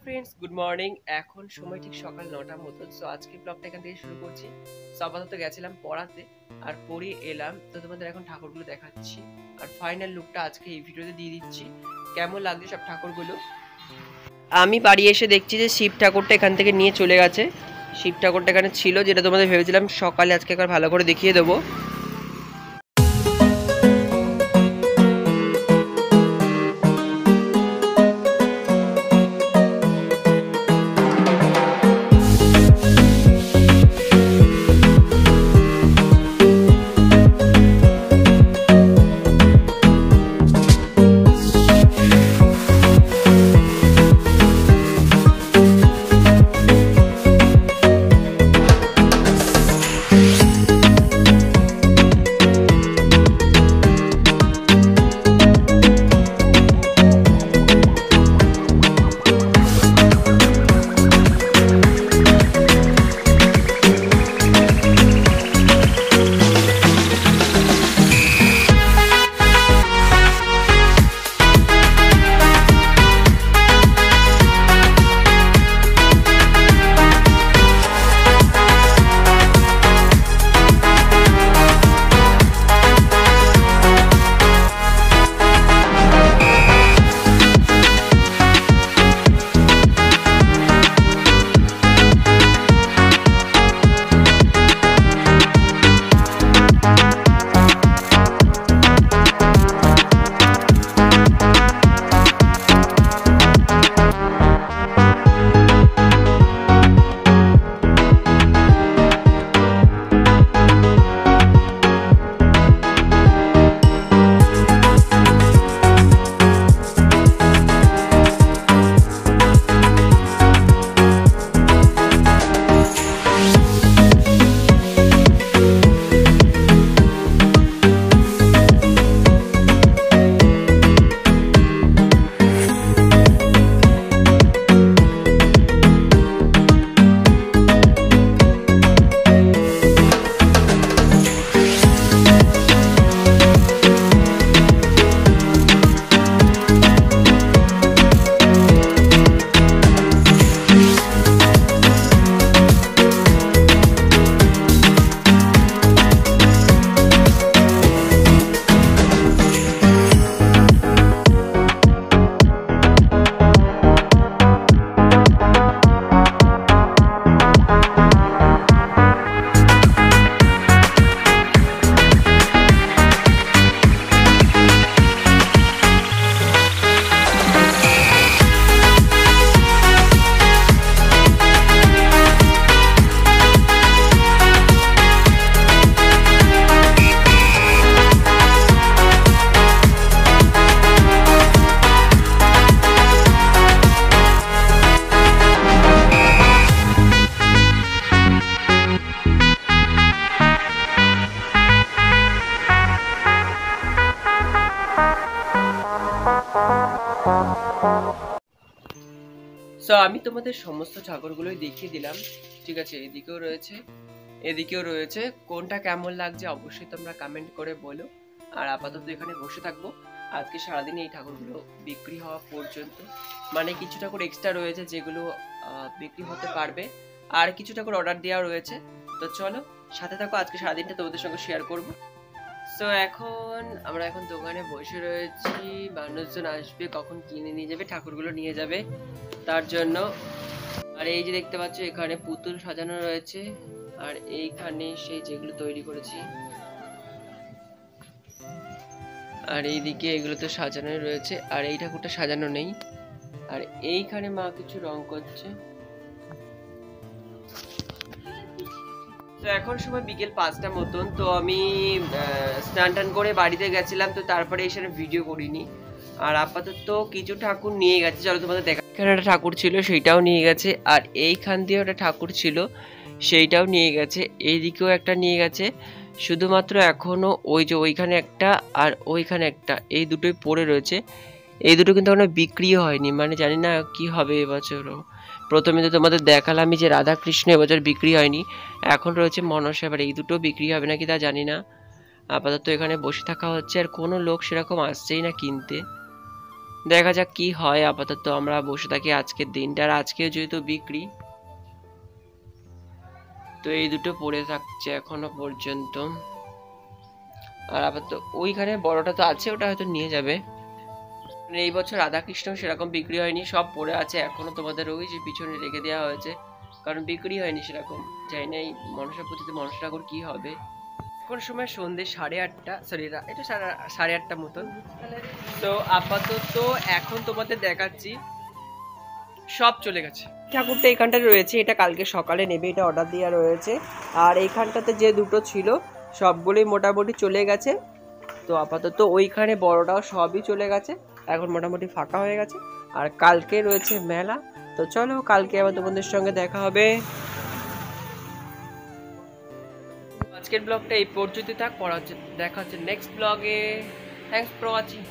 Friends, good morning. এখন সময় ঠিক সকাল 9টার মতন। সো আজকে ব্লগটা এখান থেকে শুরু করছি। সো আপাতত গেছিলাম পড়াতে, আর পড়িয়ে এলাম। তো তোমাদের এখন ঠাকুরগুলো দেখাচ্ছি, আর ফাইনাল লুকটা আজকে এই ভিডিওতে দিয়ে দিচ্ছি। কেমন লাগছে সব ঠাকুরগুলো। আমি বাড়ি এসে দেখছি যে শিব ঠাকুরটা এখান থেকে নিয়ে চলে গেছে। শিব ঠাকুরটা এখানে ছিল, যেটা তোমাদের ভেবেছিলাম সকালে আজকে একবার ভালো করে দেখিয়ে দেবো। সো আমি তোমাদের সমস্ত ঠাকুরগুলোই দেখিয়ে দিলাম, ঠিক আছে। এদিকেও রয়েছে। কোনটা কেমন লাগছে অবশ্যই তোমরা কমেন্ট করে বলো। আর আপাতত এখানে বসে থাকবো আজকে সারাদিন এই ঠাকুরগুলো বিক্রি হওয়া পর্যন্ত। মানে কিছু ঠাকুর এক্সট্রা রয়েছে যেগুলো বিক্রি হতে পারবে, আর কিছু ঠাকুর অর্ডার দেওয়া রয়েছে। তো চলো সাথে থাকো, আজকে সারাদিনটা তোমাদের সঙ্গে শেয়ার করবো। সো আমরা এখন দোকানে বসে রয়েছি। মানুষজন আসবে, কখন কিনে নিয়ে যাবে, ঠাকুরগুলো নিয়ে যাবে তার জন্য। আর এই যে দেখতে পাচ্ছ এখানে পুতুল সাজানো রয়েছে, আর এইখানে সেই যেগুলো তৈরি করেছি, আর এইদিকে এগুলো তো সাজানোই রয়েছে, আর এই ঠাকুরটা সাজানো নেই। আর এইখানে মা কিছু রং করছে। তো এখন সময় বিকেল 5টা মতন। তো আমি স্নান টান করে বাড়িতে গেছিলাম, তো তারপরে এসে ভিডিও করিনি। আর আপাতত কিছু ঠাকুর নিয়ে গেছে, চলো তোমাদের দেখা। এখানে একটা ঠাকুর ছিল সেইটাও নিয়ে গেছে, আর এইখান দিয়েও একটা ঠাকুর ছিল সেইটাও নিয়ে গেছে, এইদিকেও একটা নিয়ে গেছে। শুধুমাত্র এখনো ওই যে ওইখানে একটা আর ওইখানে একটা, এই দুটোই পড়ে রয়েছে। এই দুটো কিন্তু এখনো বিক্রিও হয়নি, মানে জানি না কি হবে এবছরও। প্রথমে তো তোমাদের দেখালাম যে রাধা কৃষ্ণ এবছর বিক্রি হয়নি, এখন রয়েছে মনসা। এবার এই দুটো বিক্রি হবে নাকি তা জানি না। আপাতত এখানে বসে থাকা হচ্ছে, আর কোনো লোক সেরকম আসছেই না কিনতে। দেখা যাক কি হয়। আপাতত আমরা বসে থাকি আজকের দিনটার। আজকে যেহেতু বিক্রি, তো এই দুটো পড়ে থাকছে এখনো পর্যন্ত। আর আপাতত ওইখানে বড়টা তো আছে, ওটা হয়তো নিয়ে যাবে। এই বছর রাধাকৃষ্ণ সেরকম বিক্রি হয়নি, সব পড়ে আছে এখনো। তোমাদের ওই যে পিছনে রেখে দেওয়া হয়েছে, কারণ বিক্রি হয়নি সেরকম। জানি না এই মনসা পুজোতে মনসা ঠাকুর কি হবে। এখন সময় সন্ধ্যে 8:30, সরি এটা 8:30 মতন। তো আপাতত এখন তোমাদের দেখাচ্ছি, সব চলে গেছে। ঠাকুরটা এইখানটা রয়েছে, এটা কালকে সকালে নেবে, এটা অর্ডার দেওয়া রয়েছে। আর এইখানটাতে যে দুটো ছিল সবগুলোই মোটামুটি চলে গেছে। তো আপাতত ওইখানে বড়টাও সবই চলে গেছে, এখন মোটামুটি ফাঁকা হয়ে গেছে। আর কালকে রয়েছে মেলা। তো চলো কালকে আবার তোমাদের সঙ্গে দেখা হবে। আজকের ব্লগটা এই পর্যন্ত থাক, দেখা হচ্ছে নেক্সট ব্লগে। Thanks for watching.